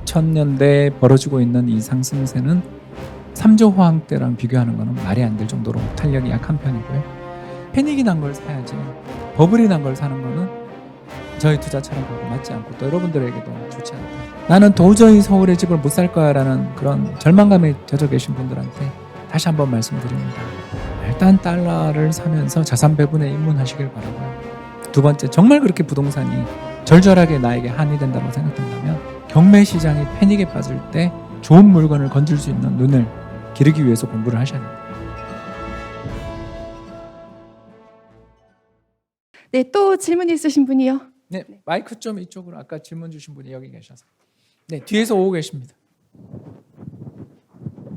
2000년대에 벌어지고 있는 이 상승세는 3조 호황 때랑 비교하는 것은 말이 안 될 정도로 탄력이 약한 편이고요. 패닉이 난 걸 사야지 버블이 난 걸 사는 거는 저희 투자 철학하고 맞지 않고 또 여러분들에게도 좋지 않다. 나는 도저히 서울의 집을 못 살 거야 라는 그런 절망감에 젖어 계신 분들한테 다시 한번 말씀드립니다. 일단 달러를 사면서 자산 배분에 입문하시길 바라고요. 두 번째, 정말 그렇게 부동산이 절절하게 나에게 한이 된다고 생각된다면 경매 시장이 패닉에 빠질 때 좋은 물건을 건질 수 있는 눈을 기르기 위해서 공부를 하셔야 됩니다. 네, 또 질문 있으신 분이요? 네, 마이크 좀 이쪽으로. 아까 질문 주신 분이 여기 계셔서. 네, 뒤에서 오고 계십니다.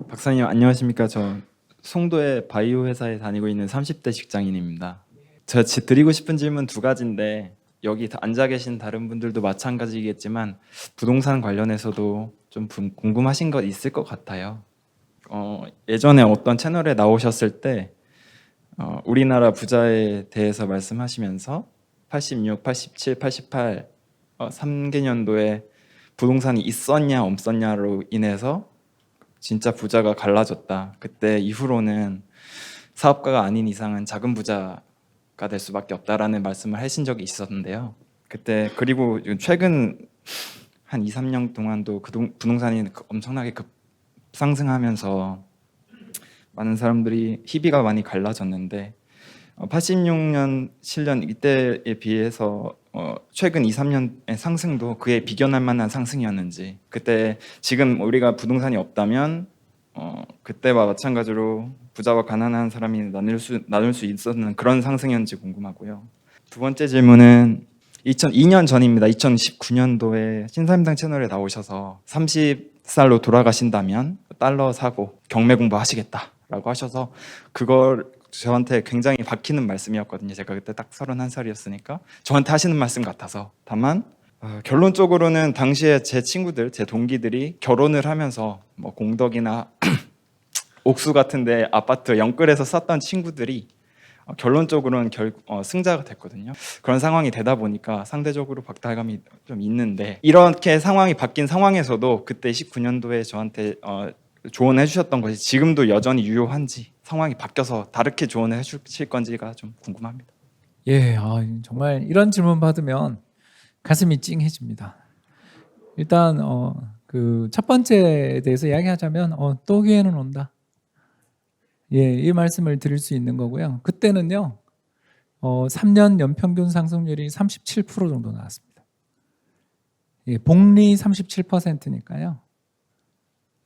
박사님 안녕하십니까? 저 송도의 바이오 회사에 다니고 있는 30대 직장인입니다. 제가 드리고 싶은 질문 두 가지인데 여기 앉아 계신 다른 분들도 마찬가지겠지만 부동산 관련해서도 좀 궁금하신 것 있을 것 같아요. 예전에 어떤 채널에 나오셨을 때 우리나라 부자에 대해서 말씀하시면서 86, 87, 88 3개년도에 부동산이 있었냐 없었냐로 인해서 진짜 부자가 갈라졌다. 그때 이후로는 사업가가 아닌 이상은 작은 부자가 될 수밖에 없다라는 말씀을 하신 적이 있었는데요. 그때 그리고 최근 한 2, 3년 동안도 부동산이 엄청나게 급상승하면서 많은 사람들이 희비가 많이 갈라졌는데 86년, 7년 이때에 비해서 최근 2, 3년의 상승도 그에 비견할 만한 상승이었는지, 그때 지금 우리가 부동산이 없다면 그때와 마찬가지로 부자와 가난한 사람이 나눌 수 있었는 그런 상승이었는지 궁금하고요. 두 번째 질문은 2002년 전입니다. 2019년도에 신사임당 채널에 나오셔서 30살로 돌아가신다면 달러 사고 경매 공부하시겠다라고 하셔서 그걸 저한테 굉장히 박히는 말씀이었거든요. 제가 그때 딱 31살이었으니까 저한테 하시는 말씀 같아서. 다만 결론적으로는 당시에 제 친구들, 제 동기들이 결혼을 하면서 뭐 공덕이나 옥수 같은데 아파트 영끌해서 샀던 친구들이 결론적으로는 승자가 됐거든요. 그런 상황이 되다 보니까 상대적으로 박탈감이 좀 있는데, 이렇게 상황이 바뀐 상황에서도 그때 19년도에 저한테 조언해 주셨던 것이 지금도 여전히 유효한지, 상황이 바뀌어서 다르게 조언을 해 주실 건지가 좀 궁금합니다. 예, 정말 이런 질문 받으면 가슴이 찡해집니다. 일단 그 첫 번째에 대해서 이야기하자면 또 기회는 온다. 예, 이 말씀을 드릴 수 있는 거고요. 그때는요, 3년 연평균 상승률이 37% 정도 나왔습니다. 예, 복리 37%니까요.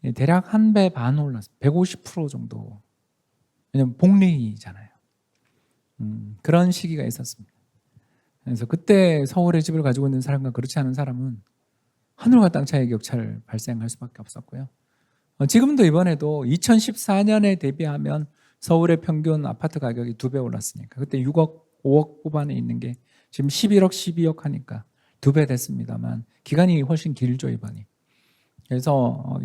예, 대략 한 배 반 올랐습니다. 150% 정도. 왜냐면 복리잖아요. 그런 시기가 있었습니다. 그래서 그때 서울의 집을 가지고 있는 사람과 그렇지 않은 사람은 하늘과 땅 차이의 격차를 발생할 수밖에 없었고요. 지금도 이번에도 2014년에 대비하면 서울의 평균 아파트 가격이 2배 올랐으니까, 그때 6억, 5억 후반에 있는 게 지금 11억, 12억 하니까 2배 됐습니다만 기간이 훨씬 길죠, 이번이. 그래서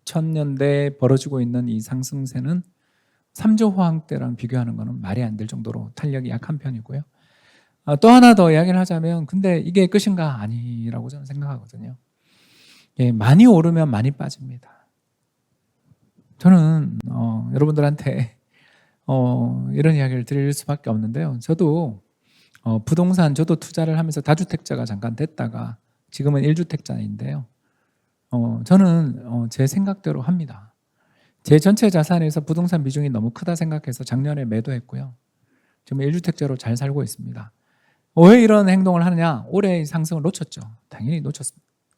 2000년대에 벌어지고 있는 이 상승세는 3조 호황 때랑 비교하는 것은 말이 안 될 정도로 탄력이 약한 편이고요. 또 하나 더 이야기를 하자면, 근데 이게 끝인가? 아니라고 저는 생각하거든요. 예, 많이 오르면 많이 빠집니다. 저는 여러분들한테 이런 이야기를 드릴 수밖에 없는데요. 저도 부동산, 저도 투자를 하면서 다주택자가 잠깐 됐다가 지금은 1주택자인데요. 저는 제 생각대로 합니다. 제 전체 자산에서 부동산 비중이 너무 크다 생각해서 작년에 매도했고요. 지금 1주택자로 잘 살고 있습니다. 왜 이런 행동을 하느냐? 올해 상승을 놓쳤죠. 당연히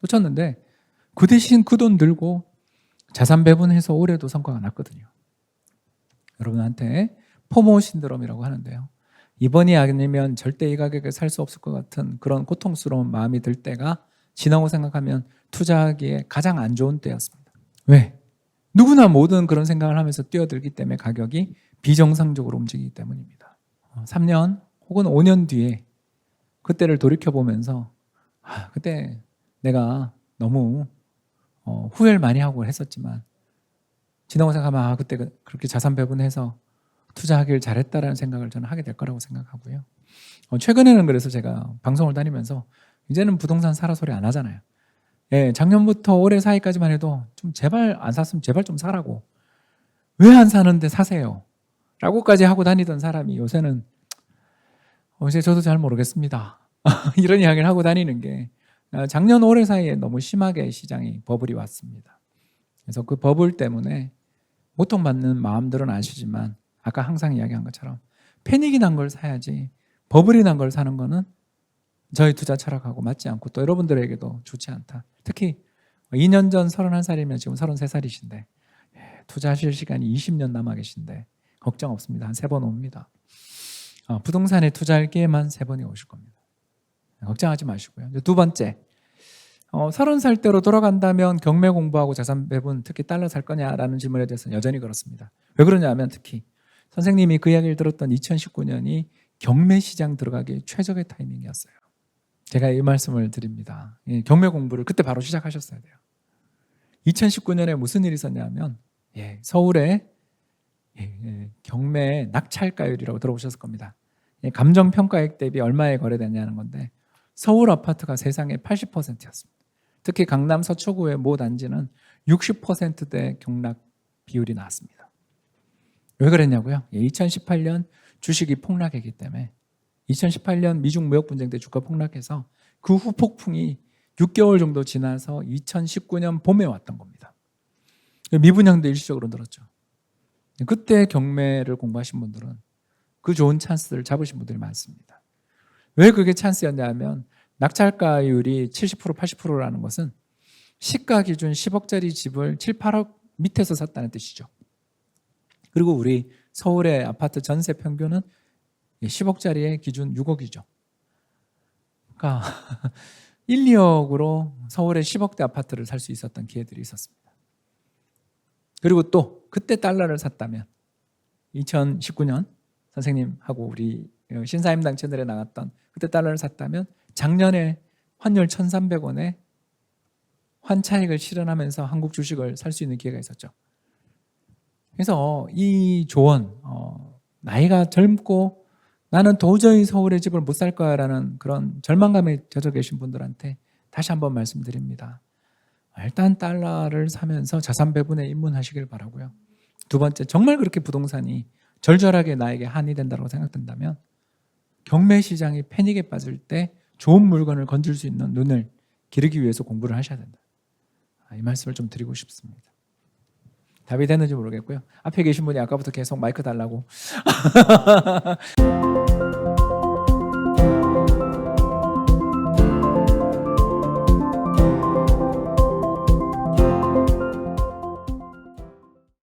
놓쳤는데 그 대신 그 돈 들고 자산 배분해서 올해도 성과가 났거든요. 여러분한테 포모 신드롬이라고 하는데요. 이번이 아니면 절대 이 가격에 살 수 없을 것 같은 그런 고통스러운 마음이 들 때가 지나고 생각하면 투자하기에 가장 안 좋은 때였습니다. 왜? 누구나 모든 그런 생각을 하면서 뛰어들기 때문에 가격이 비정상적으로 움직이기 때문입니다. 3년 혹은 5년 뒤에 그때를 돌이켜보면서 그때 내가 너무 후회를 많이 하고 했었지만 지나고 생각하면 그때 그렇게 자산 배분해서 투자하길 잘했다라는 생각을 저는 하게 될 거라고 생각하고요. 최근에는 그래서 제가 방송을 다니면서 이제는 부동산 사라 소리 안 하잖아요. 예, 작년부터 올해 사이까지만 해도 좀 제발 안 샀으면 제발 좀 사라고. 왜 안 사는데 사세요? 라고까지 하고 다니던 사람이 요새는 이제 저도 잘 모르겠습니다. 이런 이야기를 하고 다니는 게 작년 올해 사이에 너무 심하게 시장이 버블이 왔습니다. 그래서 그 버블 때문에 고통받는 마음들은 아시지만 아까 항상 이야기한 것처럼 패닉이 난 걸 사야지 버블이 난 걸 사는 거는 저희 투자 철학하고 맞지 않고 또 여러분들에게도 좋지 않다. 특히 2년 전 31살이면 지금 33살이신데 투자하실 시간이 20년 남아 계신데 걱정 없습니다. 한 3번 옵니다. 부동산에 투자할 기회만 3번이 오실 겁니다. 걱정하지 마시고요. 두 번째, 30살 때로 돌아간다면 경매 공부하고 자산 배분, 특히 달러 살 거냐라는 질문에 대해서는 여전히 그렇습니다. 왜 그러냐면 특히 선생님이 그 이야기를 들었던 2019년이 경매 시장 들어가기 최적의 타이밍이었어요. 제가 이 말씀을 드립니다. 경매 공부를 그때 바로 시작하셨어야 돼요. 2019년에 무슨 일이 있었냐면 서울에 경매 낙찰가율이라고 들어보셨을 겁니다. 감정평가액 대비 얼마에 거래되냐는 건데 서울 아파트가 세상의 80%였습니다. 특히 강남 서초구의 모 단지는 60%대 경락 비율이 나왔습니다. 왜 그랬냐고요? 2018년 주식이 폭락했기 때문에 2018년 미중 무역 분쟁 때 주가 폭락해서 그 후 폭풍이 6개월 정도 지나서 2019년 봄에 왔던 겁니다. 미분양도 일시적으로 늘었죠. 그때 경매를 공부하신 분들은 그 좋은 찬스를 잡으신 분들이 많습니다. 왜 그게 찬스였냐면 낙찰가율이 70% 80%라는 것은 시가 기준 10억짜리 집을 7, 8억 밑에서 샀다는 뜻이죠. 그리고 우리 서울의 아파트 전세 평균은 10억짜리의 기준 6억이죠. 그러니까 1, 2억으로 서울의 10억대 아파트를 살 수 있었던 기회들이 있었습니다. 그리고 또 그때 달러를 샀다면 2019년 선생님하고 우리 신사임당 채널에 나갔던 그때 달러를 샀다면 작년에 환율 1,300원에 환차익을 실현하면서 한국 주식을 살 수 있는 기회가 있었죠. 그래서 이 조언, 나이가 젊고 나는 도저히 서울의 집을 못 살 거야라는 그런 절망감에 젖어 계신 분들한테 다시 한번 말씀드립니다. 일단 달러를 사면서 자산 배분에 입문하시길 바라고요. 두 번째, 정말 그렇게 부동산이 절절하게 나에게 한이 된다고 생각된다면 경매 시장이 패닉에 빠질 때 좋은 물건을 건질 수 있는 눈을 기르기 위해서 공부를 하셔야 된다. 이 말씀을 좀 드리고 싶습니다. 답이 됐는지 모르겠고요. 앞에 계신 분이 아까부터 계속 마이크 달라고